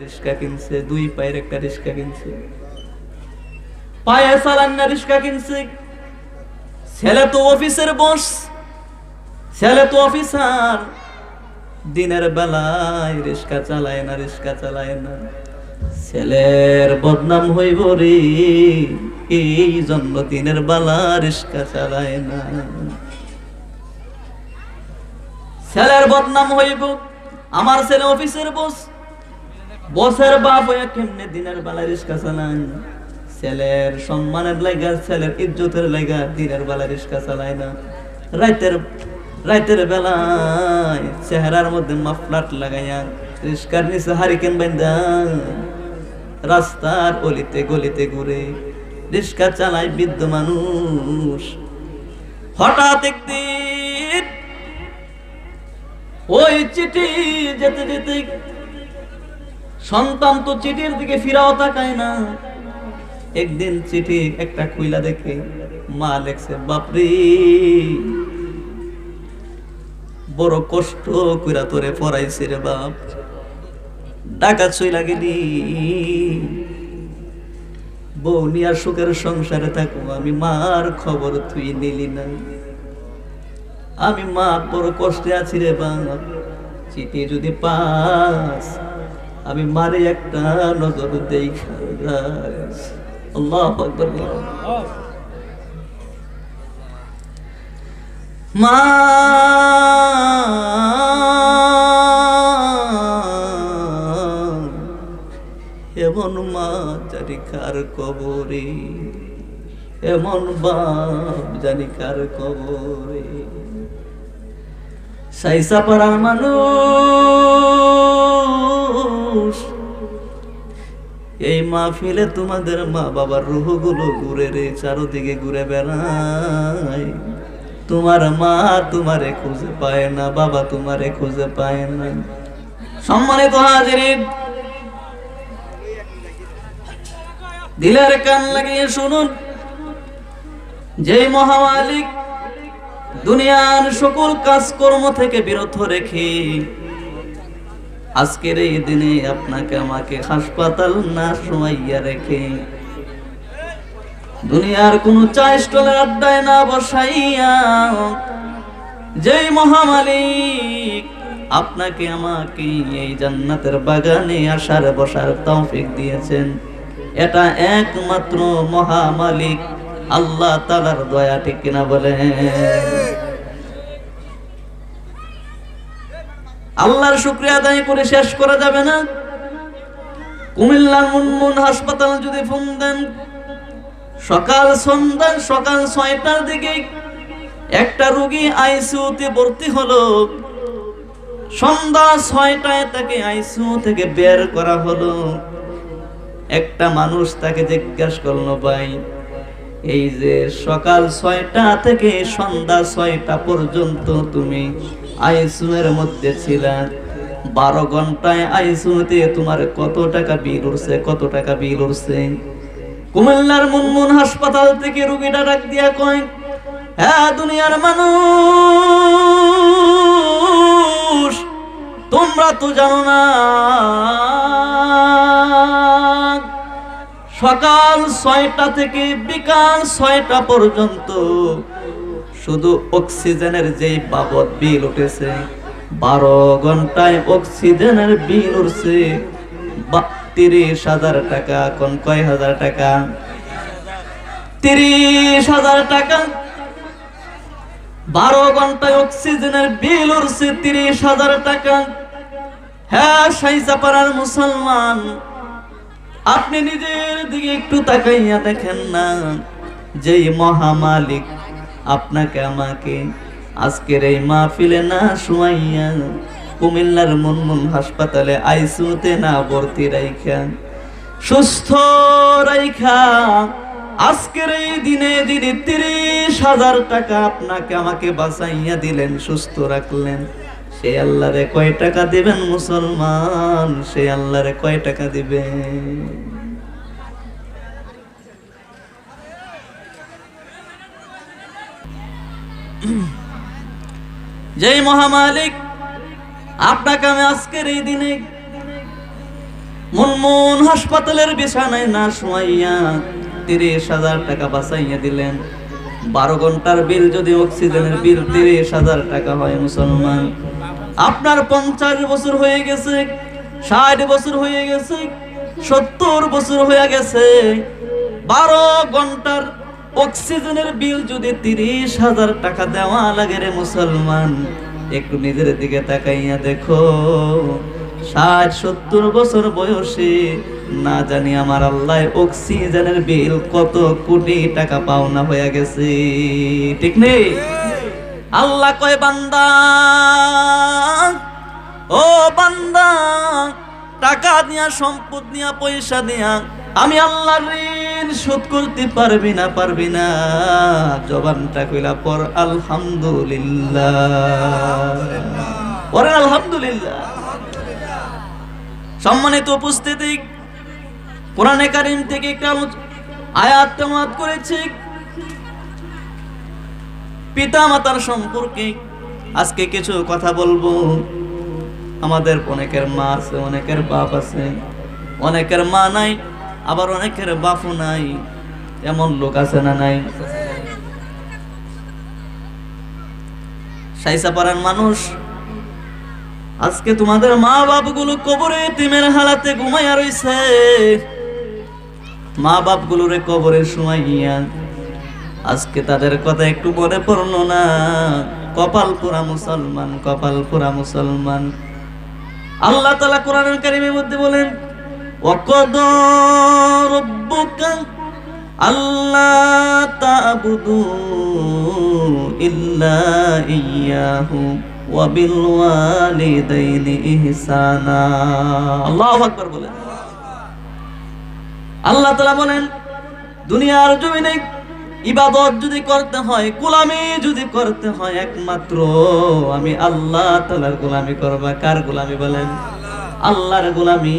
রিস্কা কিনছে, 2 পায়ের একটা রিস্কা কিনছে, পায়ে চালান না রিস্কা কিনছে। ছেলে তো অফিসের বস, ছেলে তো অফিসার, দিনের বেলায় রিস্কা চালায় না, রিস্কা চালায় না। ছেলের বদনাম হইব রে, এই জন্য দিনের বেলা রিস্কা চালায় না। ছেলের বদনাম হইব, আমার ছেলে অফিসের বস, বসের বাপ হয়ে কেমনে দিনের বেলা রিস্কা চালায়? ছেলের সম্মানের লাগা, ছেলের ইজ্জতের লাগা দিনের বেলা রিস্কা চালায় না। রাতের বেলায় চেহারার মধ্যে মাফলাট লাগাইয়া রিস্কার নিচে হারিকেন বান্ধা রাস্তার অলিতে গলিতে ঘুরে রিস্কা চালায় বৃদ্ধ মানুষ। হঠাৎ একদিন ওই চিঠি যেতে যেতে, সন্তান তো চিঠির দিকে ফিরাও তাকায় না। একদিন চিঠি একটা খুইলা দেখে মা লেখছে, বাপরে বড় কষ্ট কইরা তোরে পড়াইছি রে বাপ, ডাকাত চইলা গেলি, বউ নিয়া সুখের সংসারে থাকো, আমি মার খবর তুই নিলি না, আমি মা বড় কষ্টে আছি রে বাপ, চিঠি যদি পাস আমি মারে একটা নজর দেখা যাস। আল্লাহু আকবার। মা এমন মা জানি কার কবরে, এমন বাপ জানি কার কবরে। সাইসাপাড়ার মানুষ, এই মাহফিলে তোমাদের মা বাবার রূহগুলো ঘুরে রে চারদিকে ঘুরে বেড়ায়। তোমার মা তোমারে খুঁজে পায় না, বাবা তোমারে খুঁজে পায় না। সম্মানিত হাজিরিন, দিলের কান লাগিয়ে শুনুন, যে মহামালিক দুনিয়ার সকল কাজকর্ম থেকে বিরত রেখে আজকের এই দিনে আপনাকে আমাকে হাসপাতাল না শোয়াইয়া রেখে, দুনিয়ার কোন চা স্টলের আড্ডায় না বসাইয়া, যেই মহামালিক আপনাকে আমাকে এই জান্নাতের বাগানে আসার বসার তৌফিক দিয়েছেন, এটা একমাত্র মহামালিক আল্লাহ তাআলার দয়া, ঠিক কিনা বলেন? আল্লাহর শুকরিয়া আদায় করে শেষ করা যাবে না। কুমিল্লার মুনমুন হাসপাতাল যদি ফোন দেন, সকাল 6টার দিকে একটা রোগী আইসিইউতে ভর্তি হলো, সন্ধ্যা 6টায় তাকে আইসিইউ থেকে বের করা হলো। একটা মানুষ তাকে জিজ্ঞাসা করলো, ভাই এই যে সকাল 6টা থেকে সন্ধ্যা 6টা পর্যন্ত তুমি আইসিইউ এর মধ্যে ছিলা, 12 ঘন্টায় আইসিইউতে তোমার কত টাকা বিল উঠছে, কত টাকা বিল উঠছে? কুমিল্লার মুনমুন হাসপাতাল থেকে রোগীটা ডাক দিয়া কয়, হ্যাঁ দুনিয়ার মানুষ, তোমরা তো জানো না সকাল 6টা থেকে বিকাল 6টা পর্যন্ত শুধু অক্সিজেনের যেই বাবদ বিল উঠেছে, 12 ঘন্টায় অক্সিজেনের বিল উঠছে 30,000 টাকা। কোন কয় হাজার টাকা? 30,000 টাকা। 12 ঘন্টায় অক্সিজেনের বিল উঠছে 30,000 টাকা। হ্যাঁ সাইসাপাড়ার মুসলমান, আপনি নিজের দিকে একটু তাকাইয়া দেখেন না, যেই মহামালিক আপনাকে আমাকে আজকের এই মাহফিলে না শুয়াইয়া কুমিল্লার মুনমুন হাসপাতালে আইসিইউতে না ভর্তি রাইখা, সুস্থ রাইখা আজকের এই দিনে যিনি 30,000 টাকা আপনাকে আমাকে বাঁচাইয়া দিলেন, সুস্থ রাখলেন, সে আল্লাহরে কয় টাকা দিবেন মুসলমান? সে আল্লাহরে কয় টাকা দিবেন? যেই মহামালিক আপনাকে আমি আজকের এই দিনে মুনমুন হাসপাতালের বিছানায় না শোয়াইয়া 30,000 টাকা বাঁচাইয়া দিলেন। 12 ঘন্টার বিল যদি অক্সিজেনের বিল 30,000 টাকা হয় মুসলমান, আপনার 50 বছর হয়ে গেছে, 60 বছর হয়ে গেছে, 70 বছর হয়ে গেছে, 12 ঘন্টার অক্সিজেনের বিল যদি 30,000 টাকা দেওয়া লাগে রে মুসলমান, একটু নিজের দিকে তাকাইয়া দেখো। 60-70 বছর বয়সে না জানি আমার আল্লাহ অক্সিজেনের বিল কত কোটি টাকা পাওনা হয়ে গেছে, ঠিক নেই? আল্লাহ কয় বান্দা, ও বান্দা, টাকা দিয়া, সম্পদ দিয়া, পয়সা দিয়া আমি আল্লাহর ঋণ শোধ করতে পারবি না, পারবি না। জবানটা কইলা পর আলহামদুলিল্লাহ, পরে আলহামদুলিল্লাহ। সম্মানিত উপস্থিতি, কোরআনে কারীম থেকে একটা আয়াত তেলাওয়াত করেছি পিতা মাতার সম্পর্কে। আজকে কিছু কথা বলবো। আমাদের অনেকের মা আছে, অনেকের বাপ আছে, অনেকের মা নাই, আবার অনেকের বাপও নাই। এমন লোক আছে না নাই? সাইসাপাড়ার মানুষ, আজকে তোমাদের মা বাপ গুলো কবরে এতিমের হালাতে ঘুমাইয়া রইছে। মা বাপ গুলোরে কবরে শুমাইয়া আজকে তাদের কথা একটু মনে পড়লো না। কপাল পোড়া মুসলমান, কপাল পোড়া মুসলমান। আল্লাহ তাআলা কোরআনুল কারীমের মধ্যে বলেন, ওয়াকাদা রাব্বুকা আল্লা তা'বুদু ইল্লা ইয়্যাহু ওয়া বিল ওয়ালিদাইনি ইহসানা। আল্লাহু আকবার বলেন। আল্লাহ তাআলা বলেন, দুনিয়ার জমিনে ইবাদত যদি করতে হয়, গোলামি যদি করতে হয়, একমাত্র আমি আল্লাহ তাআলার গোলামি করবা। কার গোলামি বলেন? আল্লাহর গোলামি।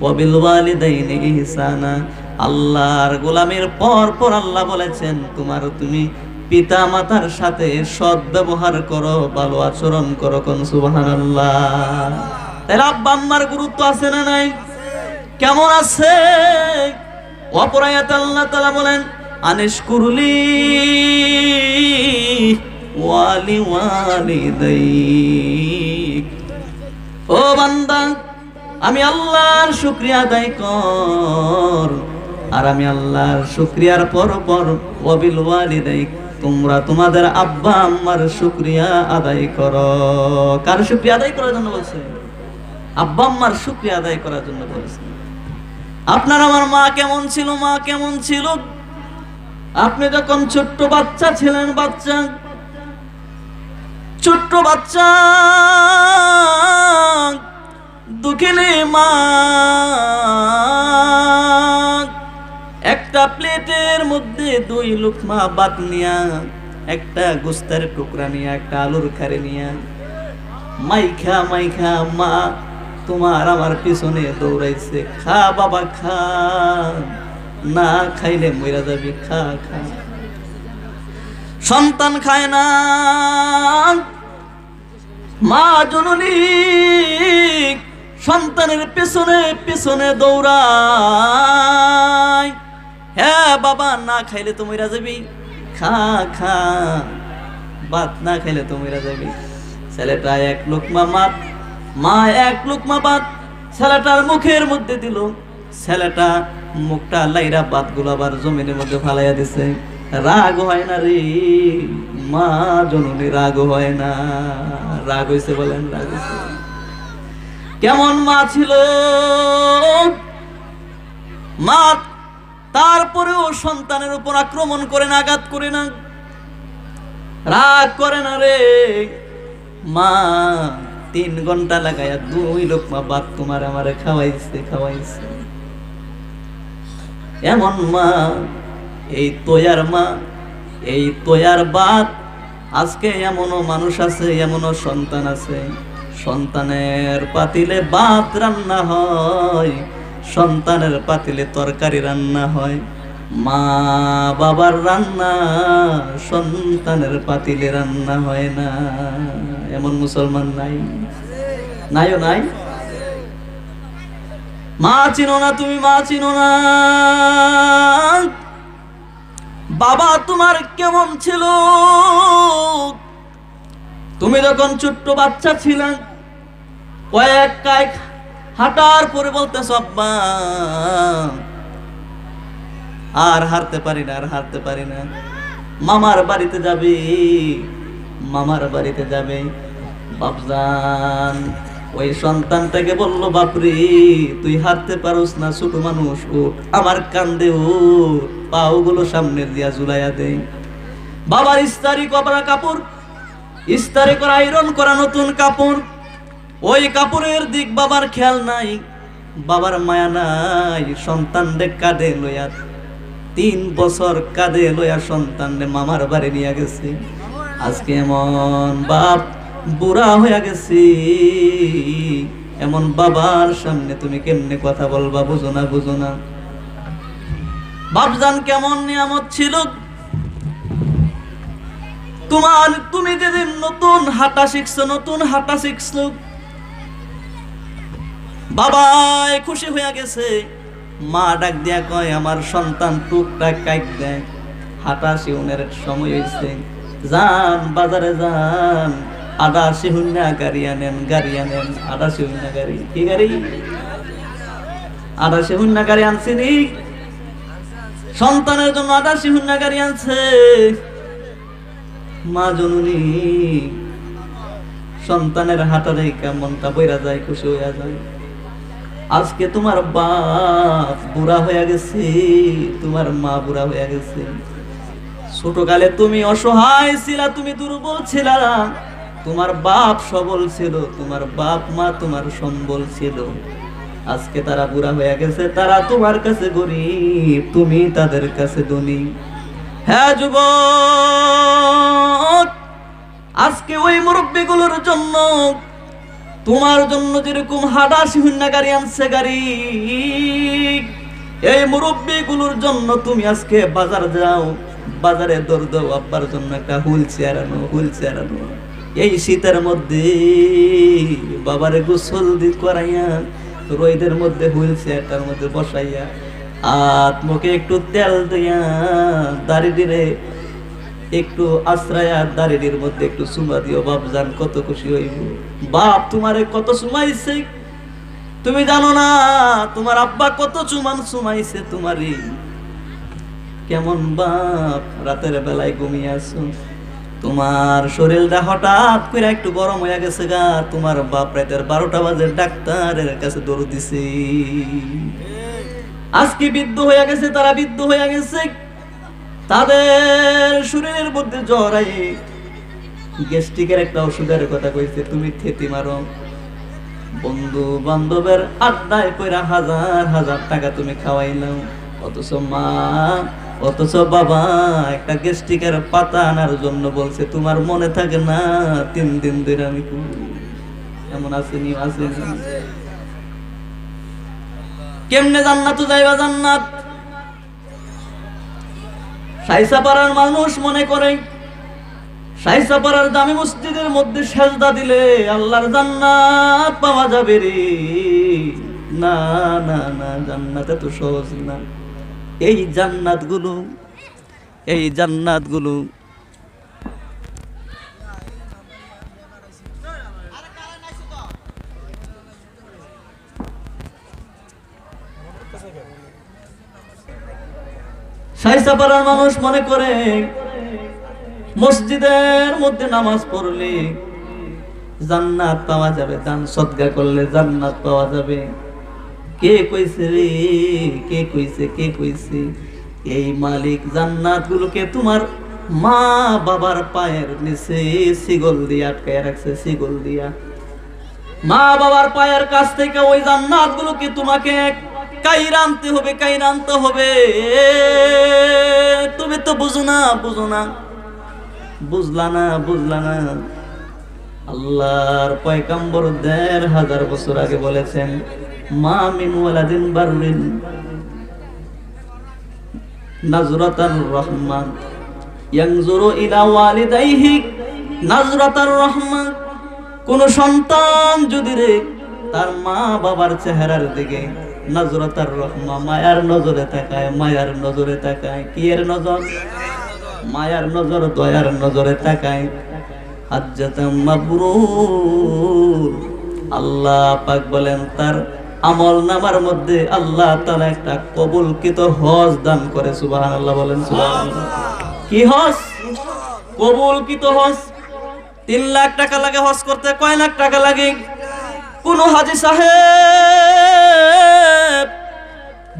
ওয়া বিল ওয়ালিদাইনি ইহসানা, আল্লাহর গোলামির পর পর আল্লাহ বলেছেন তুমি পিতা মাতার সাথে সৎ ব্যবহার করো, ভালো আচরণ করো। কোন সুবহানাল্লাহ। তাহলে আব্বা আম্মার গুরুত্ব আছে না নাই? কেমন আছে? অপর আয়াতে আল্লাহ তাআলা বলেন, আনিশকুরলি ওয়ালি ওয়ালিদাইক। ও বান্দা, আমি আল্লাহর শুকরিয়া আদায় কর। আর আমি আল্লাহর শুকরিয়ার পর পর ওয়াবিল ওয়ালিদাইক, তোমরা তোমাদের আব্বা আম্মার শুকরিয়া আদায় করো। কার শুকরিয়া আদায় করার জন্য বলছে? আব্বা আম্মার শুকরিয়া আদায় করার জন্য বলছে। আপনার আমার মা কেমন ছিল? মা কেমন ছিল? আপনি যখন ছোট্ট বাচ্চা ছিলেন, ছোট্ট বাচ্চা, দুঃখিনী মা একটা প্লেটের মধ্যে 2 লুকমা ভাত নিয়া, একটা গোস্তের টুকরা নিয়া, একটা আলুর খারে নিয়া মাইখা মাইখা মা তোমার আমার পিছনে দৌড়াইছে, খা বাবা খা, না খাইলে মইরা যাবি, খা খা। সন্তান খায় না, মা জননী সন্তানের পেছনে পেছনে দৌড়ায়, হ্যাঁ বাবা না খাইলে তো মইরা যাবি, খা খা, ভাত না খাইলে তো মইরা যাবি। ছেলেটা 1 লুকমা ভাত, মা 1 লুকমা ভাত ছেলেটার মুখের মধ্যে দিল। ছেলেটা মুখটা লাইরা ভাতগুলো আবার জমিনের মধ্যে ফালাইয়া দিছে। রাগ হয় না রে মা জননী? রাগ হয় না? রাগ হইছে বলেন? রাগ হইছে। কেমন মা ছিল মা? তারপরেও সন্তানের উপর আক্রমণ করে না, আঘাত করে না, রাগ করে না রে মা। 3 ঘন্টা লাগাইয়া 2 লুকমা ভাত তোমার আমারে খাওয়াইছে। এমন মা, এই তৈয়ার মা, এই তৈয়ার ভাত। আজকে এমনও মানুষ আছে, এমনও সন্তান আছে, সন্তানের পাতিলে ভাত রান্না হয়, সন্তানের পাতিলে তরকারি রান্না হয়। মা বাবার রান্না সন্তানের পাতিলে রান্না হয় না। এমন মুসলমান নাই? নাইও নাই? মা চিনো না তুমি, মা চিনো না। বাবা তোমার কেমন ছিল তুমি যখন ছোট্ট বাচ্চা ছিলেন? কয়েক কয়েক হাঁটার পরে বলতেছ আব্বা আর হারতে পারি না, আর হারতে পারি না। মামার বাড়িতে যাবে, মামার বাড়িতে যাবে। বাপজান ওই সন্তানটাকে বলল, বাপরে তুই হারতে পারোস না, ছোট মানুষ, উঠ আমার কান্দে, উঠ পাও গুলো সামনে দিয়া ঝুলাইয়া দে। বাবার ইস্তারি করা কাপড়, ইস্তারি করা আয়রন করা নতুন কাপড়, ওই কাপড়ের দিক বাবার খেয়াল নাই, বাবার মায়া নাই। সন্তানরে কাঁধে লইয়া 3 বছর কাঁধে লইয়া সন্তানরে মামার বাড়ি নিয়ে গেছে। আজকে এমন বাপ বুড়া হয়ে গেছি, এমন বাবার সামনে তুমি কেমনে কথা বলবা? বুঝো না, বুঝো না। বাপজান কেমন নিয়ামত ছিল তোমার। তুমি যেদিন নতুন হাঁটা শিখছো, নতুন হাঁটা শিখছো, বাবা খুশি হয়ে গেছে। মা ডাক দিয়া কয়, আমার সন্তান টুকটাক কাইক দেয়, হাঁটা শিউনের সময় হয়েছে, যান বাজারে যান, আদা শিহুন্না গাড়ি আনেন, গাড়ি আনেন। আদা শিহুন্না গাড়ি, কি গাড়ি? আদা শিহুন্না গাড়ি আনছি নি, সন্তানের জন্য আদা শিহুন্না গাড়ি আনছে। মা জননী সন্তানের হাঁটা রেখা মনটা বইরা যায়, খুশি হইয়া যায়। আজকে তোমার বাপ বুড়া হয়ে গেছে, তোমার মা বুড়া হয়ে গেছে। ছোটকালে তুমি অসহায় ছিলা, তুমি দুর্বল ছিলা, তোমার বাপ সবল ছিল, তোমার বাপ মা তোমার সম্বল ছিল। আজকে তারা বুড়া হয়ে গেছে, তারা তোমার কাছে গরিব, তুমি তাদের কাছে ধনী। হ্যাঁ যুবক, আজকে ওই মুরব্বীগুলোর জন্য, তোমার জন্য যেরকম হাঁটা শিহুন্না গাড়ি আনছে, গাড়ি, এই মুরব্বীগুলোর জন্য তুমি আজকে বাজার যাও, বাজারে দৌড় দাও, আব্বার জন্য একটা হুইল চেয়ার আনো, হুইল চেয়ার আনো। এই শীতের মধ্যে বাবারে গোসল দি করাইয়া, রোদের মধ্যে হুইল চেয়ারটার মধ্যে বসাইয়া, হাত মুখে একটু তেল দিয়া, দাড়ি দিলে একটু আশ্রয়া, দাড়ির মধ্যে একটু চুমা দিও। বাপ জান কত খুশি হইব। বাপ তোমারে কত চুমাইছে তুমি জানো না, তোমার আব্বা কত চুমাইছে তোমারই। কেমন বাপ, রাতের বেলায় ঘুমিয়ে আছো, তোমার শরীরটা হঠাৎ করে একটু গরম হয়ে গেছে গা, তোমার বাপ রাতের 12টা বাজে ডাক্তারের কাছে দৌড় দিছে। আজকে বৃদ্ধ হয়ে গেছে, তারা বৃদ্ধ হয়ে গেছে, তাদের শরীরের মধ্যে জ্বর আই, গ্যাস্ট্রিকের একটা ওষুধের কথা কইছে, তুমি থেতি মারো। বন্ধু বান্ধবের আড্ডায় কইরা হাজার হাজার টাকা তুমি খাওয়াইলাম, অথচ মা, অথচ বাবা একটা গ্যাস্ট্রিকের পাতা আনার জন্য বলছে, তোমার মনে থাকে না? 3 দিন ধরে আমি এমন আসেনি, আসেনি। কেমনে জান্নাত যাইবা? জান্নাত সাইসাপাড়ার মানুষ মনে করে সাইসাপাড়ার জামে মসজিদের মধ্যে সেজদা দিলে আল্লাহর জান্নাত পাওয়া যাবে রে। না না না, জান্নাত এত সহজ না। এই জান্নাতগুলো, এই জান্নাতগুলো সাইসাপাড়ার মানুষ মনে করে মসজিদের মধ্যে নামাজ পড়লে জান্নাত পাওয়া যাবে, দান সদকা করলে জান্নাত পাওয়া যাবে। কে কইছে রে? কে কইছে? কে কইছে? এই মালিক জান্নাতগুলোকে তোমার মা বাবার পায়ের নিচে শিকল দিয়ে আটকায় রাখছে, শিকল দিয়া। মা বাবার পায়ের কাছ থেকে ওই জান্নাতগুলোকে তোমাকে কাইরা আনতে হবে, কাইরা আনতে হবে। তুমি তো বুঝো না, বুঝো না, বুঝলা না, বুঝলা না। আল্লাহর পয়গম্বর 1500 বছর আগে বলেছেন, মা মিন ওয়ালাদিন বাররিন নাজরাতার রহমান ইয়ানজুরু ইলা ওয়ালিদাইহি নাজরাতার রহমান। কোন সন্তান যদি রে তার মা বাবার চেহারার দিকে নজরতার রহমা মায়ার নজরে তাকায়, মায়ার নজরে তাকায়। কি এর নজর? মায়ার নজর, দয়ার নজরে তাকায়। হাজ্জাতাম মাবরুর। আল্লাহ পাক বলেন তার আমল নামার মধ্যে আল্লাহ তাআলা একটা কবুলকৃত হজ দান করে। সুবহানাল্লাহ বলেন সুবহানাল্লাহ। কি হজ? কবুলকৃত হজ। 3 লাখ টাকা লাগে হজ করতে। কয় লাখ টাকা লাগে? কোন হাজী সাহেব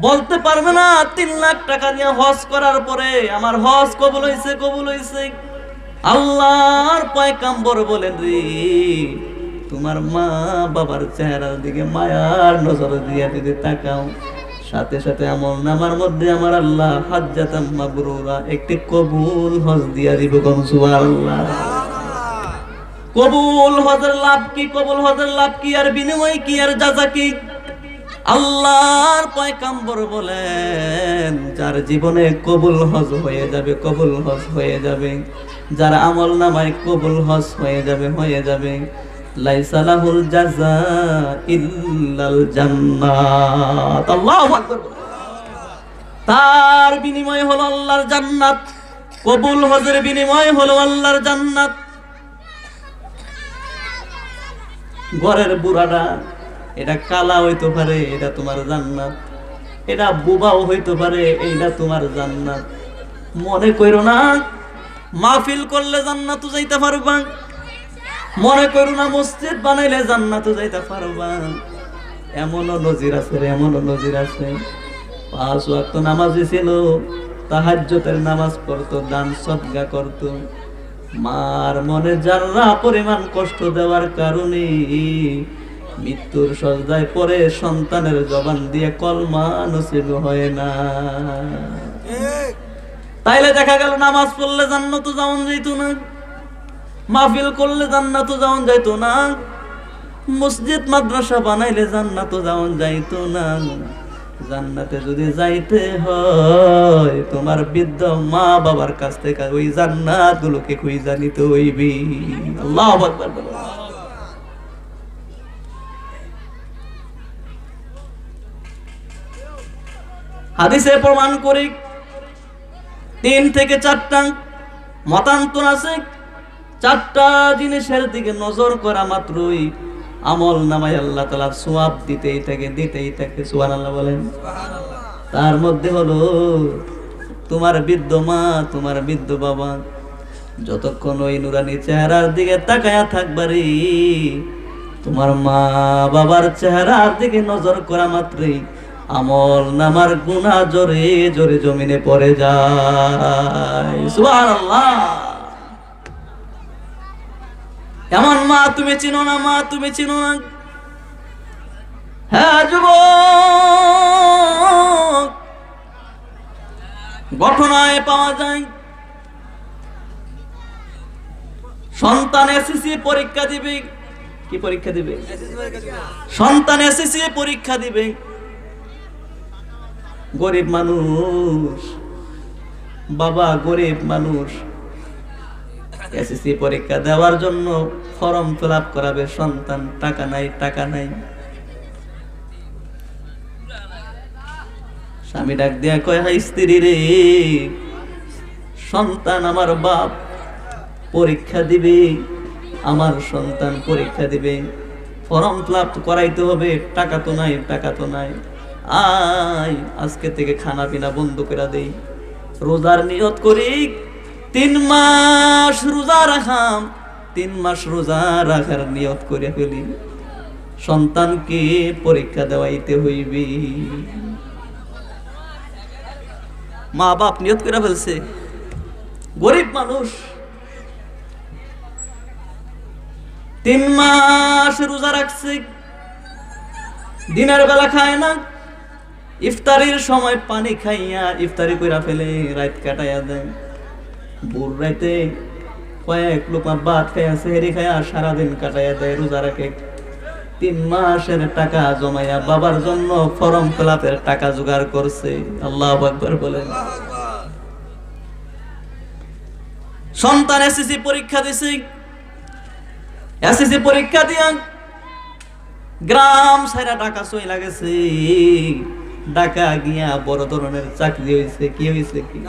বলতে পারবে না 3 লাখ টাকা দিয়ে হজ করার পরে আমার হজ কবুল হইছে, কবুল হইছে। আল্লাহর পয়গম্বর বলেন রে, তোমার মা বাবার চেহারার দিকে মায়ার নজর দিয়ে যদি তাকাও, সাথে সাথে আমল নামার মধ্যে আমার আল্লাহ হাজ্জাতাম মাবরুরা একটি কবুল হজ দিয়া দিব। সুবহানাল্লাহ। কবুল হজের লাভ কি? কবুল হজের লাভ কি আর বিনিময় কি আর জাযা কি? আল্লাহর পয়গম্বর বলেন যার জীবনে কবুল হজ হয়ে যাবে, কবুল হজ হয়ে যাবে, যার আমল নামায় কবুল হজ হয়ে যাবে, হয়ে যাবে, লাইসা লাহুল জাযা ইল্লাল জান্নাত। আল্লাহু আকবার। তার বিনিময় হলো আল্লাহর জান্নাত। কবুল হজের বিনিময় হলো আল্লাহর জান্নাত। ঘরের বুড়াটা এটা কালা হইতে পারে, এটা তোমার জান্নাত। এটা বুবাও হইতে পারে, এইটা তোমার জান্নাত। মনে কইরো না মাহফিল করলে জান্নাতে যাইতে পারবা, মনে করো না মসজিদ বানাইলে জান্নাতে যাইতে পারবা। এমনও নজির আছে, এমনও নজির আছে। 5 ওয়াক্ত নামাজি ছিল, তাহাজ্জুদের নামাজ পড়তো, দান সদকা করতো। মার মনে যারা পরিমাণ কষ্ট দেওয়ার কারণে মৃত্যুর সজ্জায় পড়ে সন্তানের জবান দিয়ে কলমা নসিব হয় না। তাইলে দেখা গেল নামাজ পড়লে জান্নাতে যাওয়া যাইত না, মাহফিল করলে জান্নাতে যাওয়া যাইত না, মসজিদ মাদ্রাসা বানাইলে জান্নাতে যাওয়া যাইত না। জান্নাতে যদি যাইতে হয় তোমার বৃদ্ধ মা বাবার কাছ থেকে ওই জান্নাত গুলোকে খুঁজে নিতে হইবি। আল্লাহু আকবার। হাদিসে প্রমাণ করি 3 থেকে 4টা মতান্তর আছে। 4টা জিনিসের দিকে নজর করা মাত্রই আমল নামায় আল্লাহ তাআলা সওয়াব দিতেই থাকে, দিতেই থাকে। সুবহানাল্লাহ বলেন। তার মধ্যে হলো তোমার বৃদ্ধ মা, তোমার বৃদ্ধ বাবা যতক্ষণ ওই নুরানি চেহারার দিকে তাকায়া থাকবারে, তোমার মা বাবার চেহারার দিকে নজর করা মাত্রই আমল নামার গুনাহ জোরে জোরে জমিনে পড়ে যায়। সুবহানাল্লাহ। এমন মা তুমি চিনো না, মা তুমি চিনো না। হ্যাঁ যুবক, ঘটনায় পাওয়া যায় সন্তান এসএসসি পরীক্ষা দিবে। কি পরীক্ষা দিবে? সন্তান এসএসসি পরীক্ষা দিবে। গরিব মানুষ, বাবা গরিব মানুষ, এসএসসি পরীক্ষা দেওয়ার জন্য ফর্ম ফিল আপ করাবে, সন্তান টাকা নাই, টাকা নাই। স্বামী ডাক দিয়া কয়, হাই স্ত্রী রে, সন্তান আমার বাপ পরীক্ষা দিবে, আমার সন্তান পরীক্ষা দিবে, ফর্ম ফিল আপ করাইতে হবে, টাকা তো নাই, টাকা তো নাই। আয় আজকে থেকে খানা পিনা বন্ধ করে দেই, রোজার নিয়ত করি 3 মাস রোজা রাখাম, 3 মাস রোজা রাখার নিয়ত করে ফেলি, সন্তানকে পরীক্ষা দেওয়াইতে হইবে। মা বাপ নিয়ত করে ফেলছে, গরিব মানুষ 3 মাস রোজা রাখছে, দিনের বেলা খায় না, ইফতারির সময় পানি খাইয়া ইফতারি কইরা ফেলে, রাত কাটাইয়া দেয়। ভোর রাতে কয়েক লোকা ভাত খাইয়া সেহরি খাইয়া সারাদিন কাটাইয়া দেয়, রোজা রাখে। 3 মাসের টাকা জমাইয়া বাবার জন্য ফর্ম ফিল আপের টাকা জোগাড় করছে। আল্লাহু আকবার বলেন। সন্তান এসএসসি পরীক্ষা দিছে, এসএসসি পরীক্ষা দিয়া গ্রাম সাইরা ঢাকা চইলা গেছে। ঢাকা গিয়া বড় ধরনের চাকরি হয়েছে। কি হয়েছে? কি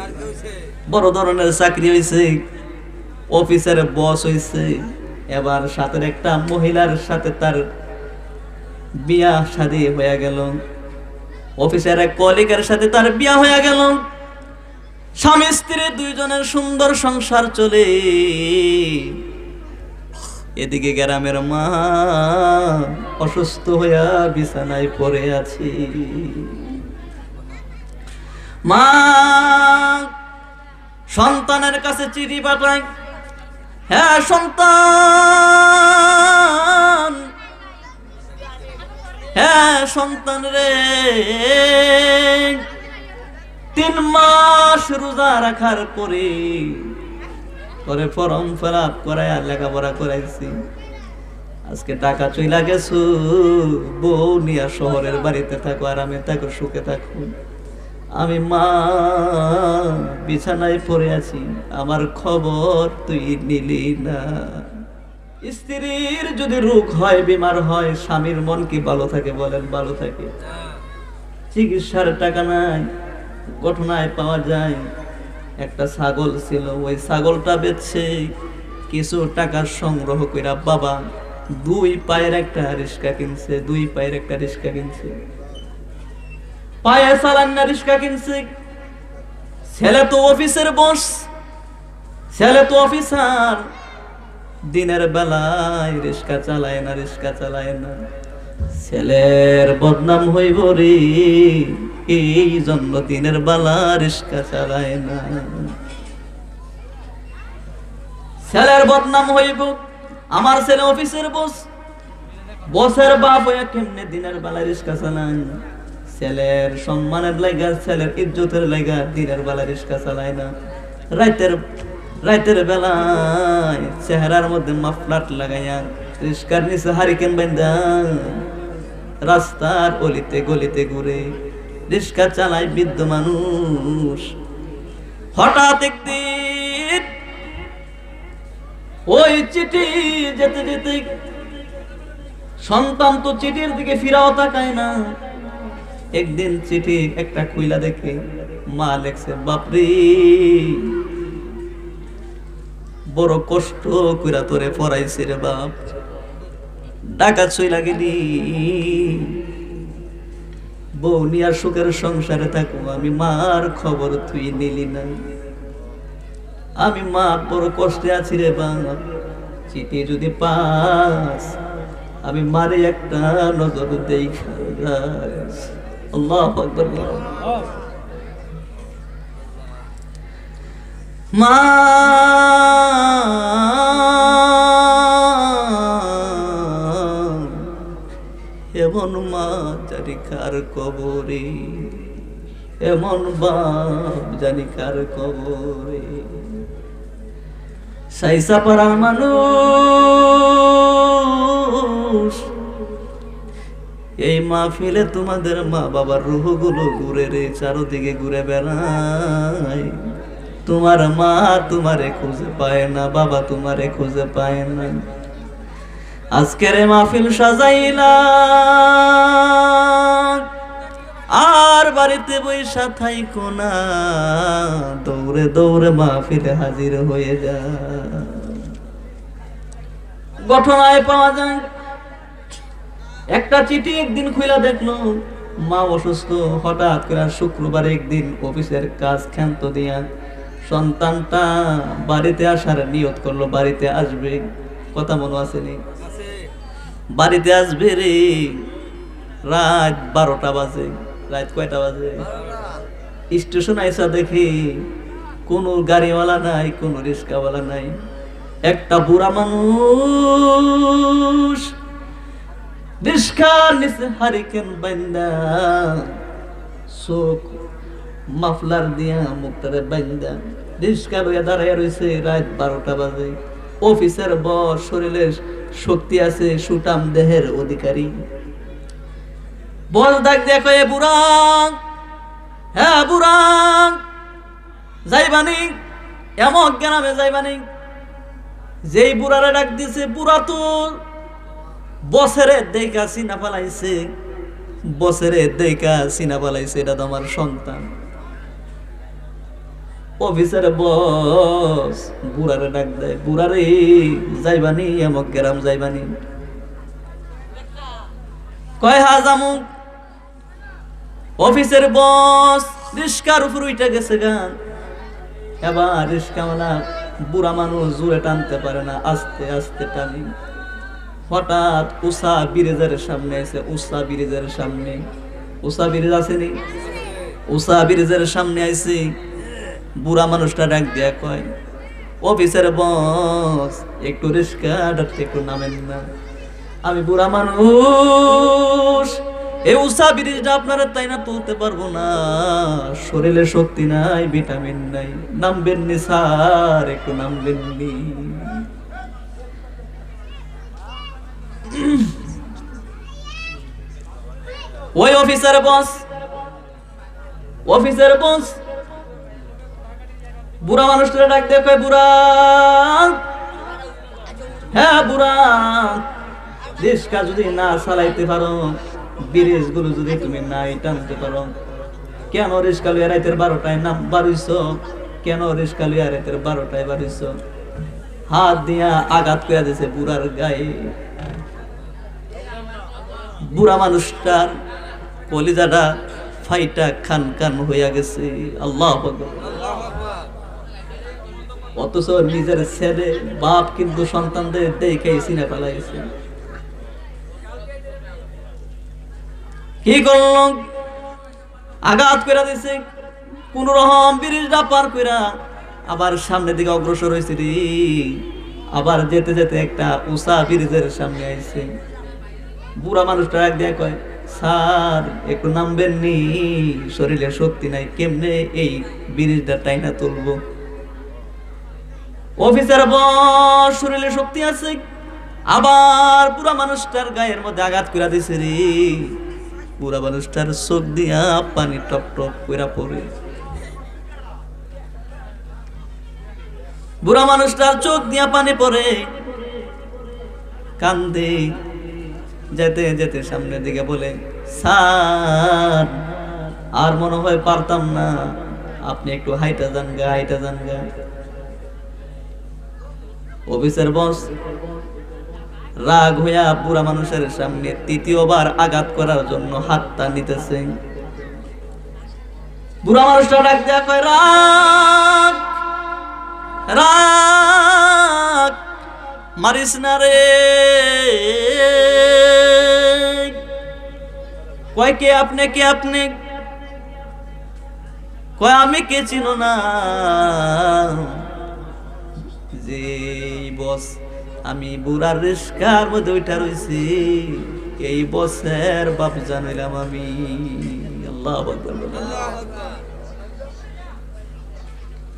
বড় ধরনের চাকরি হয়েছে, অফিসের বস হয়েছে। এবার সাথে একটা মহিলার সাথে তার বিয়া শাদী হয়ে গেল। অফিসের এক কলিগের সাথে তার বিয়া হয়ে গেল। স্বামী স্ত্রী দুইজনের সুন্দর সংসার চলে। এদিকে গ্রামের মা অসুস্থ হইয়া বিছানায় পড়ে আছে। মা সন্তানের কাছে চিঠি পাঠায়, হ্যাঁ সন্তান, হ্যাঁ সন্তান রে, 3 মাস রোজা রাখার পরে করে ফর্ম ফিল আপ করায় লেখাপড়া করাইছি। আজকে টাকা চইলা গেছো, বউ নিয়া শহরের বাড়িতে থাকো, আরামে থাকো, সুখে থাকো। আমি মা বিছানায় পড়ে আছি, আমার খবর তুই নিলি না। স্ত্রীর যদি রোগ হয়, বিমার হয়, স্বামীর মন কি ভালো থাকে বলেন? ভালো থাকে। চিকিৎসার টাকা নাই, ঘটনায় পাওয়া যায় একটা ছাগল ছিল, ওই ছাগলটা বেচছে কিছু টাকা সংগ্রহ কইরা বাবা 2 পায়ের একটা রিস্কা কিনছে। 2 পায়ের একটা রিস্কা কিনছে, পায়ে চালান না রিস্কা কিনছে। ছেলে তো অফিসের বস, ছেলে তো অফিসার, দিনের বেলায় রিস্কা চালায় না, রিস্কা চালায় না। ছেলের বদনাম হইব রে, এই জন্য দিনের বেলা রিস্কা চালায় না। ছেলের বদনাম হইব। আমার ছেলে অফিসের বস, বসের বাপ হইয়া কেমনে দিনের বেলা রিস্কা চালায়? ছেলের সম্মানের লাগা, ছেলের ইজ্জতের লাগা দিনের বেলা রিস্কা চালায় না। রাতের বেলায় চেহারার মধ্যে মাফলাট লাগাইয়া রিস্কার নিচে হারিকেন বান্ধা রাস্তার অলিতে গলিতে ঘুরে রিস্কা চালায় বৃদ্ধ মানুষ। হঠাৎ একদিন ওই চিঠি যেতে যেতে, সন্তান তো চিঠির দিকে ফিরাও তাকায় না। একদিন চিঠি একটা খুইলা দেখে মা লেখছে, বাপরে বড় কষ্ট কইরা তোরে পড়াইছি রে বাপ, ঢাকা চইলা গেলি, বউ নিয়া সুখের সংসারে থাকো, আমি মার খবর তুই নিলি না। আমি মা বড় কষ্টে আছি রে বাপ, চিঠি যদি পাস আমি মারে একটা নজর দেখা যাস। আল্লাহু আকবার। মা এমন মা জানি কার কবরে, এমন বাপ জানি কার কবরে। সাইসা পাড়ার মানুষ, এই মাহফিলে তোমাদের মা বাবার রূহগুলো ঘুরে রে, চারদিকে ঘুরে বেড়ায়। তোমার মা তোমারে খুঁজে পায় না, বাবা তোমারে খুঁজে পায় না। আজকের মাহফিল সাজাইলা আর বাড়িতে বৈশা থাইকো না, দৌড়ে দৌড়ে মাহফিলে হাজির হয়ে যা। ঘটনায় পাওয়া যায় একটা চিঠি একদিন খুইলা দেখলো মা অসুস্থ। হঠাৎ করে শুক্রবার একদিন অফিসের কাজ ক্ষান্ত দিয়া সন্তানটা বাড়িতে আসার নিয়ত করলো, বাড়িতে আসবে। কথা মনে আসেনি? বাড়িতে আসবে রে। রাত 12টা বাজে। রাত কয়টা বাজে? স্টেশন আইসা দেখি কোনো গাড়িওয়ালা নাই, কোনো রিক্সাওয়ালা নাই। একটা বুড়া মানুষ রিক্সার নিচে হারিকেন বান্দা, চোখ মাফলার দিয়া মুখটারে বান্দা রিক্সা লইয়া দাঁড়াইয়া রয়েছে। রাত 12টা বাজে। অফিসের বস, শরীরের শক্তি আছে, সুটাম দেহের অধিকারী। বল ডাক দেখো, এ বুড়া, হ্যাঁ বুড়া, যাইবানি এমন গ্রামে যাইবানি। যেই বুড়ারে ডাক দিছে, বুড়া তো বছরে দেখা চিনা পালাইছে, বছরে দেখা চিনা পালাইছে এটা তো আমার সন্তান। অফিসের বস বুড়ারে ডাক দেয়, বুড়ারে যাইবানি এমক গ্রাম যাইবানি? কয় হা জামু। অফিসের বস রিস্কার উপর উঠে গেছে গান, এবার রিস্কাওয়ালা বুড়া মানুষ জোরে টানতে পারে না, আস্তে আস্তে টানি। হঠাৎ উষা ব্রিজের সামনে এসে, উষা ব্রিজের সামনে, উষা ব্রিজ আসেনি, উষা ব্রিজের সামনে আইসি। বুড়া মানুষটা ডাক দিয়া কয়, অফিসের বস একটু রিস্কাটা একটু নামেন না, আমি বুড়া মানুষ, এই উষা ব্রিজটা আপনারা তাই না তুলতে পারবো না, শরীরে শক্তি নাই, ভিটামিন নাই, নামবেন নি স্যার, একটু নামবেন নি। ওই অফিসার বস, অফিসের বস বুড়া মানুষটা ডাক দিয়ে কয়, বুড়া, হ্যাঁ বুড়া, রিস্কা যদি না চালাইতে পারো, ব্রিজ গুলো যদি তুমি নাই টানতে পারো, কেন রিস্কা লইয়া রাতের 12টায় নাম বাড়িছ, কেন রিস্কা লইয়া রাতের 12টায় বাড়িছ? হাত দিয়া আঘাত করে দিছে বুড়ার গায়ে। বুড়া মানুষটার কলিজাটা ফাইটা খান খান হইয়া গেছে। আল্লাহু আকবার। অথচ নিজের ছেলে বাপ কিন্তু সন্তানদের দেখে চিনে ফেলাইছে। কি করল? আঘাত করে দিছে, কোন রকম ব্রিজটা পার কইরা আবার সামনের দিকে অগ্রসর হয়েছে রে। আবার যেতে যেতে একটা উষা ব্রিজের সামনে আইছে। বুড়া মানুষটা এক দিয়ে কয়, স্যার একটু নামবেন নি, শরীরে শক্তি নাই, কেমনে এই ব্রিজটা টাইনা তুলবো? অফিসার বস শরীরে শক্তি আছে, আবার বুড়া মানুষটার গায়ের মধ্যে আঘাত করে দিছে রে। বুড়া মানুষটার চোখ দিয়া পানি টপ টপ কইরা পড়ে। বুড়া মানুষটার চোখ দিয়া পানি পড়ে, কান্দে। যেতে যেতে সামনের দিকে বলে, স্যার আর মনে হয় পারতাম না, আপনি একটু হাইটা যান গা, হাইটা যান গা। অফিসের বস রাগ হইয়া বুড়া মানুষের সামনে তৃতীয়বার আঘাত করার জন্য হাতটা নিতেছে। বুড়া মানুষটা ডাক দেয়া কয়, রাগ রাগ মারিস না রে। কয় কে আপনি, কে আপনি? কয় আমি কে চিনো না? যে বস আমি বুড়ার রিস্কার মধ্যে উঠা রইছি, এই বসের বাপ জানিলাম আমি। আল্লাহু আকবার।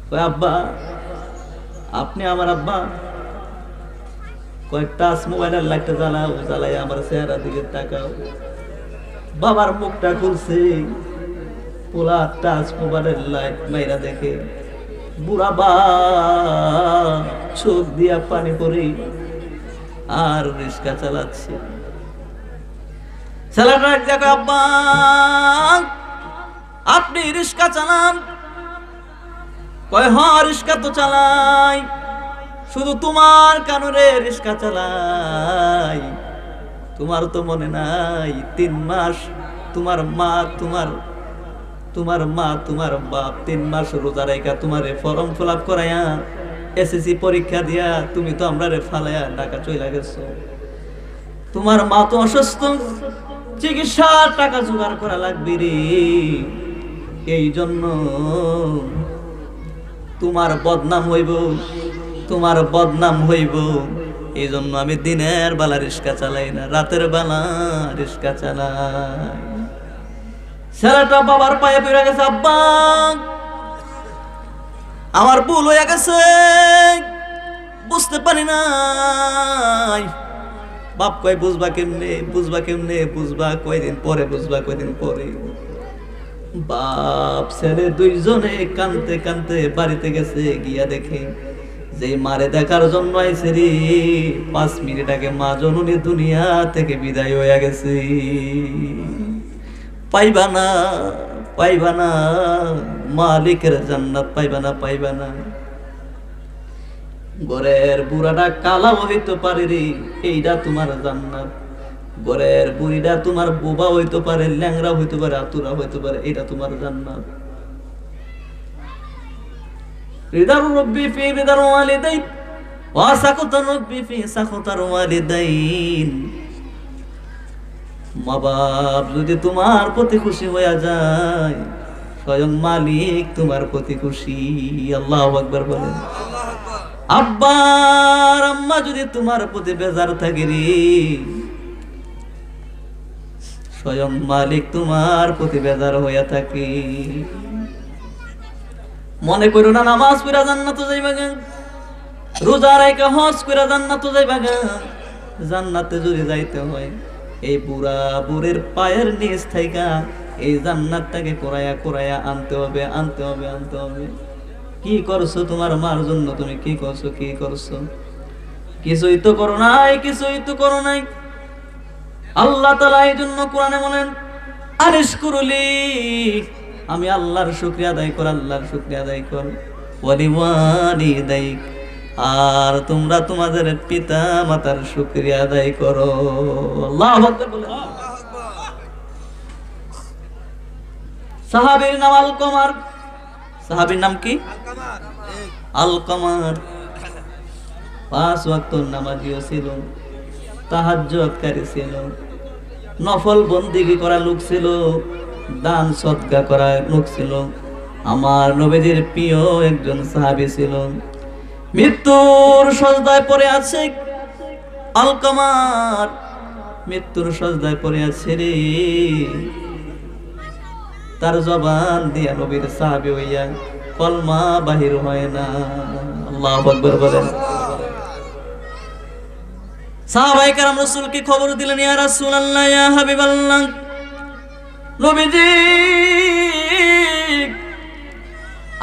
কয় আব্বা আপনি আমার আব্বা? কয়েকটা মোবাইলের লাইটটা জ্বালাও, জ্বালাই আমার চেহারা দিকে তাকাও। বাবার মুখটা খুলছে, পোলা টাচ মোবাইলের লাইট মাইরা দেখে বুড়া বাপ চোখ দিয়া পানি পড়ে আর রিস্কা চালাচ্ছে। ছেলেটা এক জায়গায়, আব্বা আপনি রিস্কা চালান? কয় হ্যাঁ রিস্কা তো চালাই, শুধু তোমার কানুরে রিস্কা চালাই। তোমার তো মনে নাই 3 মাস তোমার মা তোমার বাপ 3 মাস রোজা রাইখা তোমারে ফর্ম ফিল আপ করাইয়া এসএসসি পরীক্ষা দিয়া তুমি তো আমরারে ফালাইয়া ঢাকা চলে গেছো। তোমার মা তো অসুস্থ, চিকিৎসার টাকা জোগাড় করা লাগবে রে। এই জন্য তোমার বদনাম হইব, এই জন্য আমি দিনের বেলা রিস্কা চালাই না, রাতের বেলা রিস্কা চালাই। ছেলেটা বাবার পায়ে পড়ে গেছে, আব্বা আমার ভুল হয়ে গেছে, বুঝতে পারি নাই। বাপ কয় বুঝবা কেমনে, বুঝবা কয়দিন পরে। বাপ ছেলে দুইজনে কানতে কানতে বাড়িতে গেছে, গিয়া দেখে যে মারে দেখার জন্য আইছে রে 5 মিনিট আগে মা জননী দুনিয়া থেকে বিদায় হয়ে গেছে। পাইবা না, পাইবা না, মালিকের জান্নাত পাইবা না, পাইবা না। ঘরের বুড়াটা কালা হইতে পারে রে, এইটা তোমার জান্নাত। ঘরের বুড়িটা তোমার বোবা হইতে পারে, ল্যাংরা হইতে পারে, আতুরা হইতে পারে, এটা তোমার জান্নাত। রিদার রব্বি ফি রিদার ওয়ালিদাইন ওয়া সাখাতার রব্বি ফি সাখাতার ওয়ালিদাইন। মা বাপ যদি তোমার প্রতি খুশি হয়ে যায়, স্বয়ং মালিক তোমার প্রতি খুশি। আল্লাহু আকবার বলেন। আব্বা আর আম্মা যদি তোমার প্রতি বেজার থাকে রে, স্বয়ং মালিক তোমার প্রতি বেজার হইয়া থাকে। মনে করো না নামাজ পড়া জান্নাতে যাইবা গা, রোজা রাখা হজ করে জান্নাতে যাইবা গা। জান্নাতে যদি যাইতে হয় এই বুড়া বুড়ির পায়ের নিচ থাইকা এই জান্নাতটাকে কোরায়া কোরায়া আনতে হবে, আনতে হবে, আনতে হবে। কি করছো তোমার মার জন্য? তুমি কি করছো? কি করছো? কিছুই তো করো নাই, কিছুই তো করো নাই। আল্লাহ তাআলা এই জন্য কোরআনে বলেন, আনিশকুরুলি, আমি আল্লাহর শুকরিয়া আদায় কর, আল্লাহর শুকরিয়া আদায় কর। ওয়ালিওয়ালিদাইক, আর তোমরা তোমাদের পিতা মাতার শুকরিয়া আদায় করো। আল্লাহু আকবার বলেন। সাহাবীর নাম আলকমার। সাহাবীর নাম কি? আলকমার। 5 ওয়াক্ত নামাজিও ছিল, তাহাজ্জুদকারী ছিল, নফল বন্দেগী করা লোক ছিল, দান সদকা করা লোক ছিল। আমার নবীজির প্রিয় একজন সাহাবী ছিল। মৃত্যুর সজদায় পড়ে আছে আলকমার, মৃত্যুর সজদায় পড়ে আছে রে। তার জবান দিয়া নবীর সাহাবী হইয়া কলমা বাহির হয় না। আল্লাহু আকবার বলেন। সাহাবায়ে কেরাম রাসূলকে খবর দিলেন, ইয়া রাসূলুল্লাহ, ইয়া হাবিবাল্লাহ, নবীজি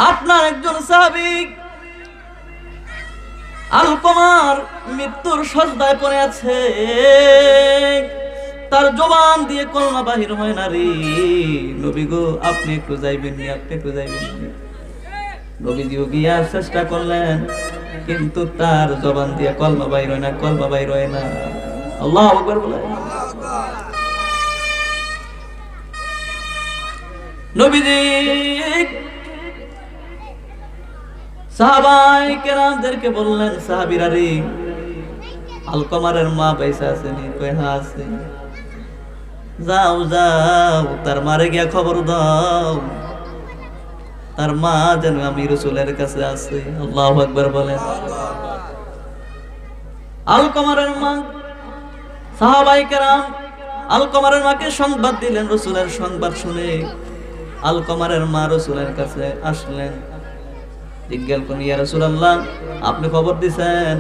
আপনার একজন সাহাবী আলকমার মৃত্যুর সজদায় পড়ে আছে, তার জবান দিয়ে কলমা বাহির হয় না রে। নবী গো, আপনি একটু যাইবেন নি, আপনি একটু যাইবেন নি। নবীজিও গিয়া চেষ্টা করলেন, কিন্তু তার জবান দিয়ে কলমা বাহির হয় না, কলমা বাহির হয় না। আল্লাহু আকবার বলেন। নবীজি সাহাবায়ে কেরামদেরকে বললেন, সাহাবীরা রে, আলকমারের মা পয়সা আসেনি? কই হ্যাঁ আছে। যাও যাও, তার মারে গিয়া খবর দাও, তার মা যেন আমি রাসূলের কাছে আছে। আল্লাহু আকবার বলেন। আলকমারের মা, সাহাবায়ে কেরাম আলকমারের মাকে সংবাদ দিলেন। রাসূলের সংবাদ শুনে আলকমারের মা রাসূলের কাছে আসলেন। জিজ্ঞাসা করলেন, ইয়া রাসূলুল্লাহ, আপনি খবর দিছেন?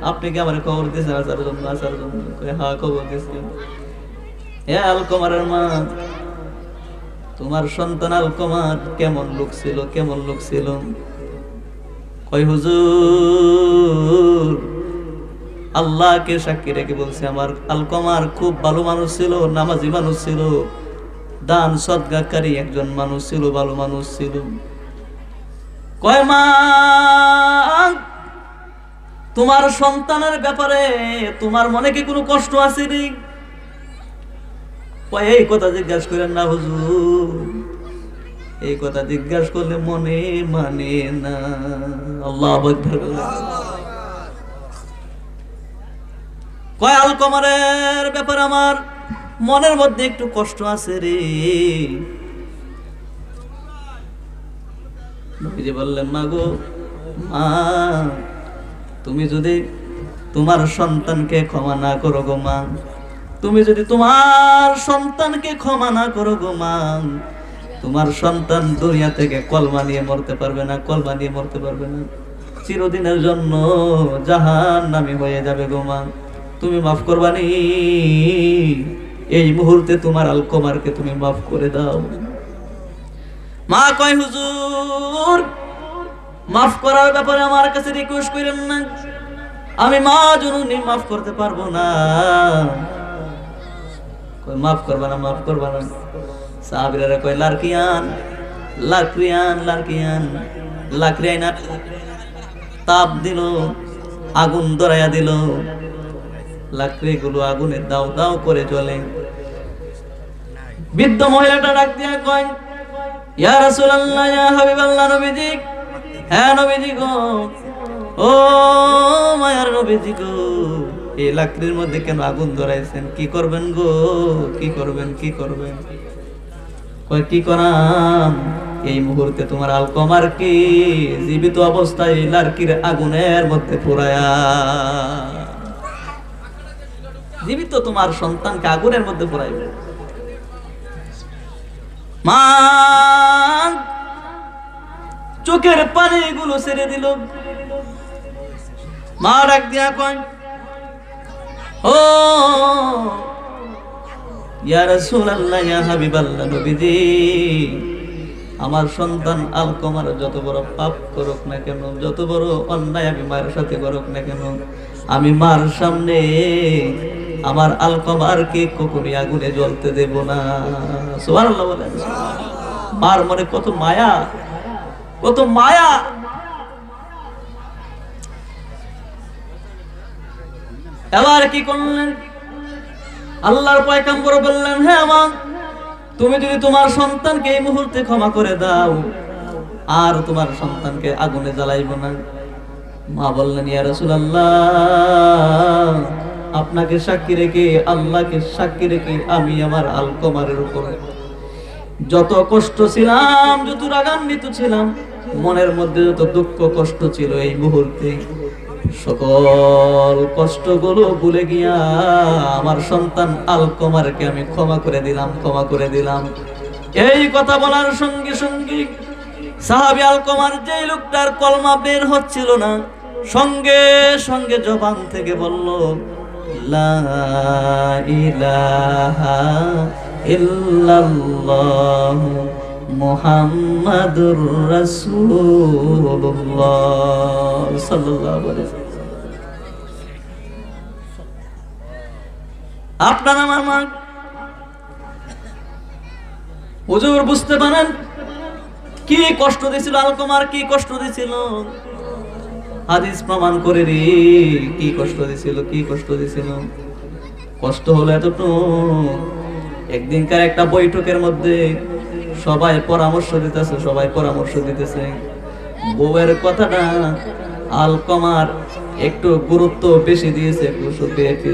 আপনি কি আমারে খবর দিছেন আসার জন্য? আসার জন্য? হ্যাঁ, খবর দিছেন। হে আলকমারের মা, তোমার সন্তান আলকমার কেমন লোক ছিল, কেমন লোক ছিল? কই হুজুর, আল্লাহকে সাক্ষী রেখে বলছে, আমার আলকমার খুব ভালো মানুষ ছিল, নামাজি মানুষ ছিল, দান সদকাকারী একজন মানুষ ছিল, ভালো মানুষ ছিল। কয় মা, তোমার সন্তানের ব্যাপারে তোমার মনে কি কোনো কষ্ট আছে রে? কয় এই কথা জিজ্ঞাসা করেন না হুজুর, এই কথা জিজ্ঞাসা করলে মনে মানে না। আল্লাহু আকবার। কয় আলকমারের ব্যাপারে আমার মনের মধ্যে একটু কষ্ট আছে রে। নবীজি বললেন, মা গো, মা, তুমি যদি তোমার সন্তানকে ক্ষমা না করো গো মা, তুমি যদি তোমার সন্তানকে ক্ষমা না করো গো মা, তোমার সন্তান দুনিয়া থেকে কলমা নিয়ে মরতে পারবে না, কলমা নিয়ে মরতে পারবে না, চিরদিনের জন্য জাহান্নামী হয়ে যাবে গো মা। তুমি মাফ করবানি? এই মুহূর্তে তোমার আলকমারকে তুমি মাফ করে দাও। মা কয়, হুজুর, মাফ করার ব্যাপারে আমার কাছে রিকোয়েস্ট করেন না, আমি মা জননী মাফ করতে পারবো না। মাফ করবা না, মাফ করবা না। সাহাবীরা কয় লারকিয়ান লাকরিয়ান লারকিয়ান লাকরিয়ান, তাপ দিল, আগুন ধরাইয়া দিল, লাকড়িগুলো আগুনে দাও দাও করে জ্বলে। বৃদ্ধ মহিলাটা ডাক দিয়া কয় ইয়া রাসূলুল্লাহ, ইয়া হাবিবাল্লাহ, নবীজি, হ্যাঁ নবীজি গো, ও মায়ার নবীজি গো, এই লাকড়ির মধ্যে কেন আগুন ধরাইছেন? কি করবেন গো, কি করবেন, কি করবেন? কয় কি করাম, এই মুহূর্তে তোমার আলকমার কি জীবিত অবস্থায় এই লাকড়ির আগুনের মধ্যে পোড়ায়া, জীবিত তোমার সন্তানকে আগুনের মধ্যে পোড়াইবে। মা চোখের পানিগুলো ছেড়ে দিল। মা ডাক দিয়া কয় ও ইয়া রাসূলুল্লাহ, ইয়া হাবিবাল্লাহ, নবীজি, আমার সন্তান আলকমার যত বড় পাপ করুক না কেন, যত বড় অন্যায় আমি মায়ের সাথে করুক না কেন, আমি মার সামনে আমার আলকমারকে কখনোই আগুনে জ্বলতে দেব না। সুবহানাল্লাহ বলেন। মার মনে কত মায়া, কত মায়া। এবার কি করলেন? আল্লাহর পয়গম্বর বললেন, হ্যাঁ মা, তুমি যদি তোমার সন্তানকে এই মুহূর্তে ক্ষমা করে দাও, আর তোমার সন্তানকে আগুনে জ্বালাইব না। মা বললেন, ইয়া রাসূলুল্লাহ, আপনাকে সাক্ষী রেখে, আল্লাহকে সাক্ষী রেখে আমি আমার আলকমারের উপরে যত কষ্ট ছিলাম, যত রাগান্বিত ছিলাম, মনের মধ্যে যত দুঃখ কষ্ট ছিল, এই মুহূর্তে সকল কষ্টগুলো ভুলে গিয়া আমার সন্তান আলকমারকে আমি ক্ষমা করে দিলাম, ক্ষমা করে দিলাম। এই কথা বলার সঙ্গে সঙ্গে সাহাবী আলকমার যে লোকটার কলমা বের হচ্ছিল না, সঙ্গে সঙ্গে জবান থেকে বলল লা ইলাহা ইল্লাল্লাহ মুহাম্মাদুর রাসূলুল্লাহ সাল্লাল্লাহু আলাইহি ওয়াসাল্লাম। আপনার আমার মা হুজুর বুঝতে পারেন কি কষ্ট দিয়েছিল আলকমার, কি কষ্ট দিয়েছিল। হাদিস প্রমাণ করে রে কি কষ্ট দিয়েছিল, কি কষ্ট দিয়েছিল। কষ্ট হলো এতটুকু, একদিনকার একটা বৈঠকের মধ্যে সবাই পরামর্শ দিতেছে, সবাই পরামর্শ দিতেছে, বউয়ের কথাটা আলকমার একটু গুরুত্ব বেশি দিয়েছে,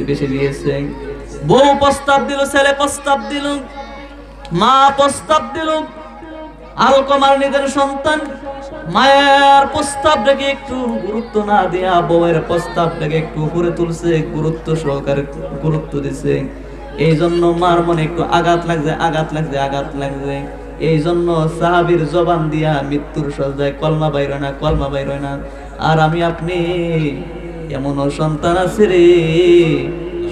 বেশি দিয়েছে। বউ প্রস্তাব দিল, ছেলে প্রস্তাব দিল, মা প্রস্তাব দিল। আলকমার নিজের সন্তান মায়ের প্রস্তাবটাকে একটু গুরুত্ব না দিয়া বউয়ের প্রস্তাবটাকে একটু উপরে তুলছে, গুরুত্ব সহকারে গুরুত্ব দিছে। এই জন্য মার মনে একটু আঘাত লাগছে, আঘাত লাগছে, আঘাত লাগছে। এই জন্য সাহাবীর জবান দিয়া মৃত্যুর সজ্জায় কলমা বাইর হয় না, কলমা বাইর হয় না। আর আমি আপনি এমনও সন্তান আছে রে,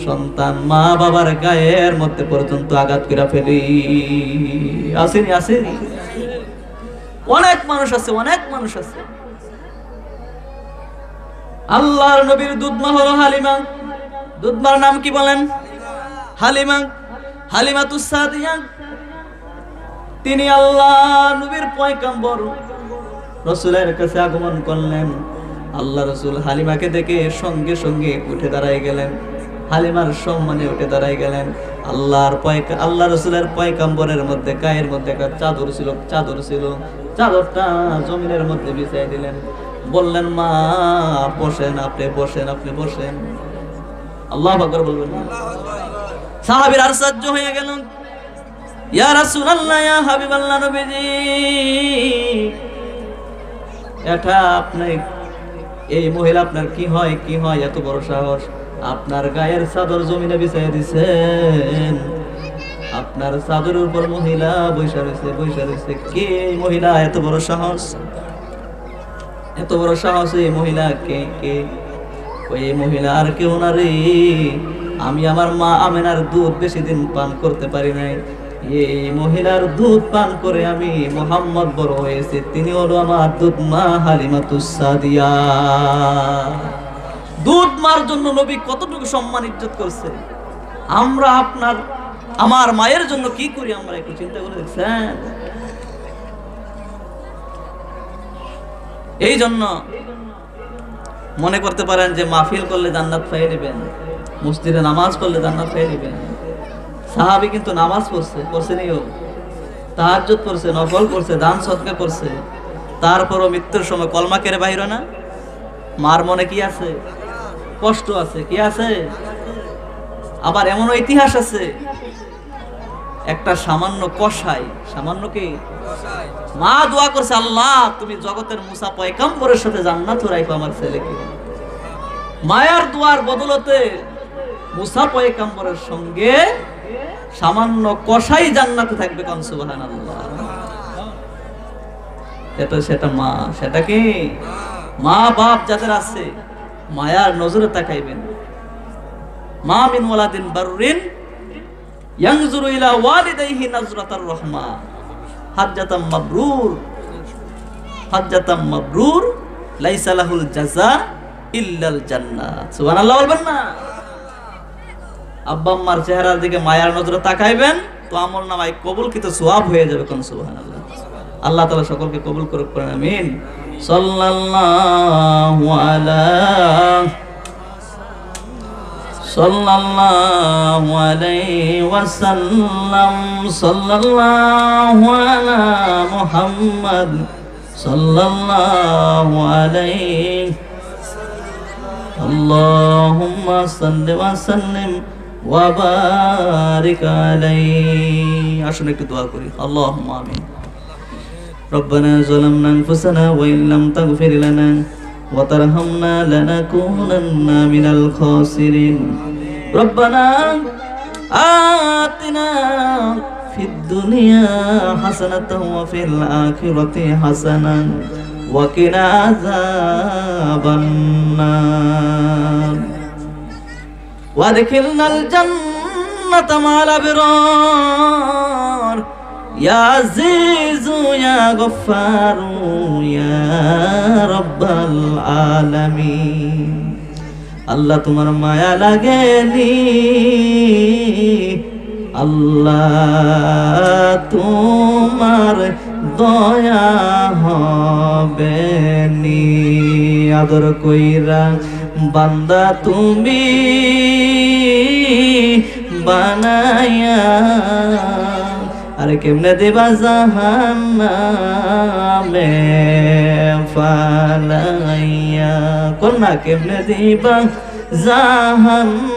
সন্তান মা বাবার গায়ের মধ্যে পর্যন্ত আঘাত করে ফেলি। আসেনি, আসেনি, অনেক মানুষ আছে, অনেক মানুষ আছে। আল্লাহর নবীর দুধমা হলো হালিমা। দুধমার নাম কি বলেন? হালিমা, হালিমাতুস সাদিয়া। তিনি আল্লাহ নবীর পয়গম্বর রাসূলের কাছে আগমন করলেন। আল্লাহ রাসূল হালিমাকে দেখে সঙ্গে সঙ্গে উঠে দাঁড়ায় গেলেন, হালিমার সম্মানে উঠে দাঁড়ায় গেলেন। আল্লাহ রাসূলের পয়গম্বরের মধ্যে গায়ের মধ্যে একটা চাদর ছিল, চাদর ছিল, চাদরটা জমিনের মধ্যে বিছাই দিলেন। বললেন, মা বসেন, আপনি বসেন, আপনি বসেন। আল্লাহু আকবার বলবেন। সাহাবীরা আশ্চর্য হয়ে গেল, ইয়া রাসূলুল্লাহ, ইয়া হাবিবাল্লাহ, নবীজি, এটা আপনি, এই মহিলা আপনার কি হয়, কি হয়, এত বড় সাহস, আপনার গায়ের চাদর জমিনে বিছাই দিছেন, আপনার চাদরের উপর মহিলা বৈশা রয়েছে, বৈশা রয়েছে। কে এই মহিলা? এত বড় সাহস, এত বড় সাহস এই মহিলা কে? কে ওই মহিলা? আর কেউ না রে, আমি আমার মা আমেনার দুধ বেশি দিন পান করতে পারি নাই, এই মহিলার দুধ পান করে আমি মুহাম্মদ বড় হয়েছে, তিনি হলো আমার দুধ মা হালিমাতুস সাদিয়া। দুধ মার জন্য নবী কতটুকু সম্মান ইজ্জত করছে। আমরা আপনার আমার মায়ের জন্য কি করি আমরা একটু চিন্তা করে দেখছেন? এই জন্য মনে করতে পারেন যে মাহফিল করলে জান্নাত পেয়ে নেবেন, মসজিদে নামাজ পড়লে জান্নাত পেয়ে নেবেন। সাহাবী কিন্তু নামাজ পড়ছে নিও, তাহাজ্জুদ করছে, নফল করছে, দান সদকা করছে, তারপরও মৃত্যুর সময় কলমা কেড়ে বাইর না। মার মনে কি আছে? কষ্ট আছে। কি আছে? আবার এমন ইতিহাস আছে, একটা সামান্য কসাই, সামান্য কি মা দোয়া করছে, আল্লাহ তুমি জগতের মুসা পয়গম্বরের সাথে জান্নাত রাখো আমার ছেলেকে। মায়ার দোয়ার বদলতে মুসা পয়গম্বরের সঙ্গে সামান্য কসাই জান্নাতে থাকবে। কোন সুবহানাল্লাহ। এটা সেটা মা, সেটা কি মা বাপ যাদের আছে মায়ার নজরে তাকাইবেন। মা মিন ওয়ালাদিন বাররিন ইয়ানজুরু ইলা ওয়ালিদাইহি নাজরাতার রাহমা হাজ্জাতাম মাবরুর, হাজ্জাতাম মাবরুর লাইসা লাহুল জাযা ইল্লাল জান্নাত। সুবহানাল্লাহ বলবেন না? আব্বা আম্মার চেহারার দিকে মায়ার নজরে তাকাইবেন তো আমলনামায় কবুলকৃত সওয়াব হয়ে যাবে। কোন সুবহানাল্লাহ। আল্লাহ তাআলা সকলকে কবুল করুক, পড়েন আমিন। সাল্লাল্লাহু আলাইহি ওয়াসাল্লাম, সাল্লাল্লাহু আলা মুহাম্মদ, সাল্লাল্লাহু আলাইহি আল্লাহুম্মা সাল্লি ওয়া সাল্লিম ওয়া বারিক আলাইহি। আসুন একটু দোয়া করি। আল্লাহুম্মা আমিন। রব্বানা যালামনা আনফুসানা ওয়া ইল্লাম তাগফির লানা ওয়া তারহামনা লানাকুনান্না মিনাল খাসিরিন। রব্বানা আতিনা ফিদ দুনিয়া হাসানাতাও ওয়া ফিল আখিরাতি হাসানান ওয়া কিনা আযাবান নার ওয়া আদখিলনাল জান্নাতা মা'আল আবরার ইয়া আজিজু ইয়া গফফারু ইয়া রাব্বাল আলামিন। আল্লাহ তোমার মায়া লাগেনি, আল্লাহ তোমার দয়া হবে নি। আদর কইরা বান্দা তুমি বানায়া, আরে কেমনে দেবা জাহান্নামে ফালাইয়া, কন্যা কেমনে দিবা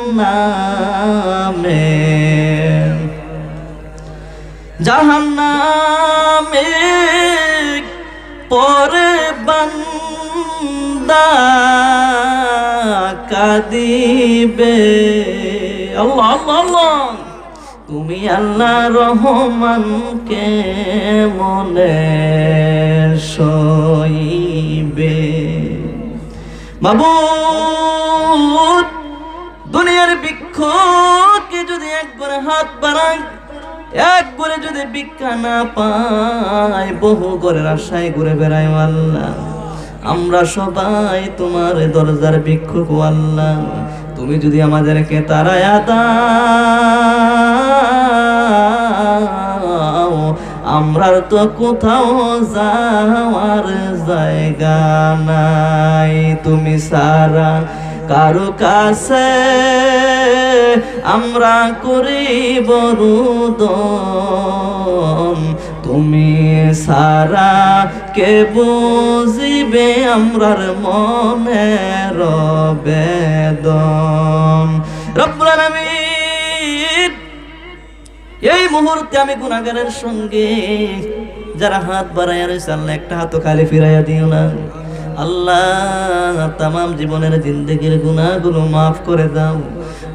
জাহান্নামে, জাহান্নামে পরে বান্দা কাঁদিবে। আল্লাহ আল্লাহ আল্লাহ। তুমি আল্লাহ রহমানকে মনে সইবে। মাবুদ দুনিয়ার ভিক্ষুককে যদি একবারে হাত বাড়ায়, একবারে যদি ভিক্ষা না পায়, বহু ঘরের আশায় ঘুরে বেড়ায় আল্লাহ। আমরা সবাই তোমার দরজার ভিক্ষুক আল্লাহ। তুমি যদি আমাদেরকে তারায়া দাও, আমরা তো কোথাও যাওয়ার জায়গা নাই। তুমি সারা কারো কাছে আমরা করিব রুদন, তুমি সারা কে বুঝিবে আমরার মনের বেদন। রব্বুল আলামিন, এই মুহূর্তে আমি গুনাহগারের সঙ্গে যারা হাত বাড়াইয়া রয়েছে, আল্লাহ একটা হাতও খালি ফিরাইয়া দিও না। আল্লাহ তামাম জীবনের জিন্দেগির গুনাহগুলো মাফ করে দাও।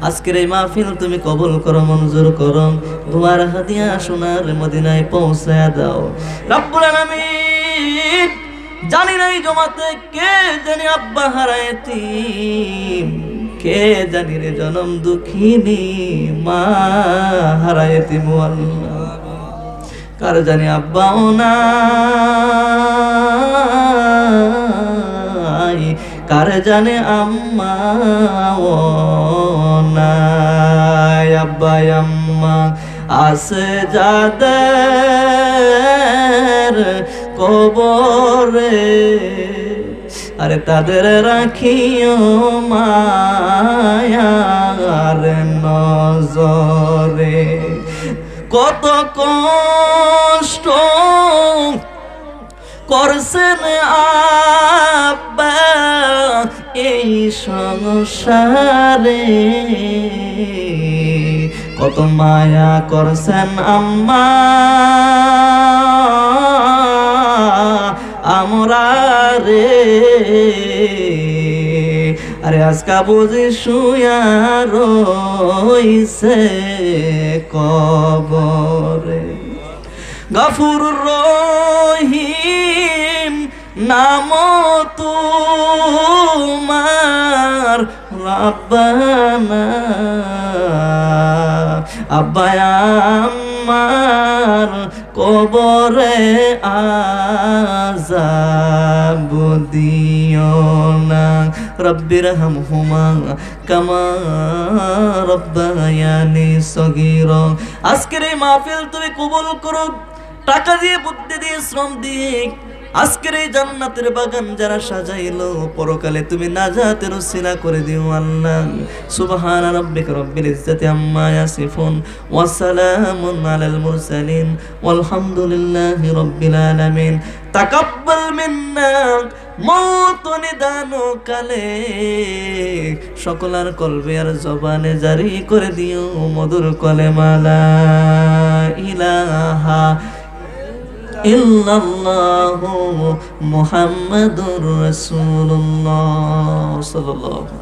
আজকের এই মাহফিল তুমি কবুল করো, মঞ্জুর করো। তোমার হাদিয়া সোনার মদিনায় পৌঁছায়া দাও। রব্বুল আলামিন, জানি না এই জমাতে কে জানি আব্বা হারায়তি, কে জানি রে জনম দুঃখিনী মা হারায়তি। আল্লাহ কার জানি আব্বাও নাই, কার জানে আম্মাও নাই। আব্বা আম্মা আছে যাদের কবরে, আরে তাদের রাখিও মায়ার নজরে। কত কষ্ট করছেন আব্বা এই সংসারে, কত মায়া করছেন আম্মা আমরা রে। আরে আজকা বুঝি শুয়া রইছে কবরে। গফুর রহিম নাম তোমার রব্বানা, আব্বা আম্মার কবরে আযাব দিও না। রব্বির হামহুমা কামা রব্বায়ানি সগীরা। আজকের এই মাহফিল তুমি কবুল করো, টাকা দিয়ে, বুদ্ধি দিয়ে, শ্রম দিয়ে আজকের এই জান্নাতের বাগান যারা সাজাইলো, পরকালে তুমি নাজাতের উসিলা করে দিও আল্লাহ। সুবহান রাব্বিকা রব্বিল ইজ্জাতি আম্মা ইয়াসিফুন ওয়া সালামুন আলাল মুরসালিন ওয়ালহামদুলিল্লাহি রাব্বিল আলামিন। তাকাব্বাল মিন্না মৌত নিদানো কালে সকলার কলবে আর জবানে জারি করে দিও মধুর কলেমা লা ইলাহা ইল্লাল্লাহু মুহাম্মাদুর রাসূলুল্লাহ সাল্লাল্লাহু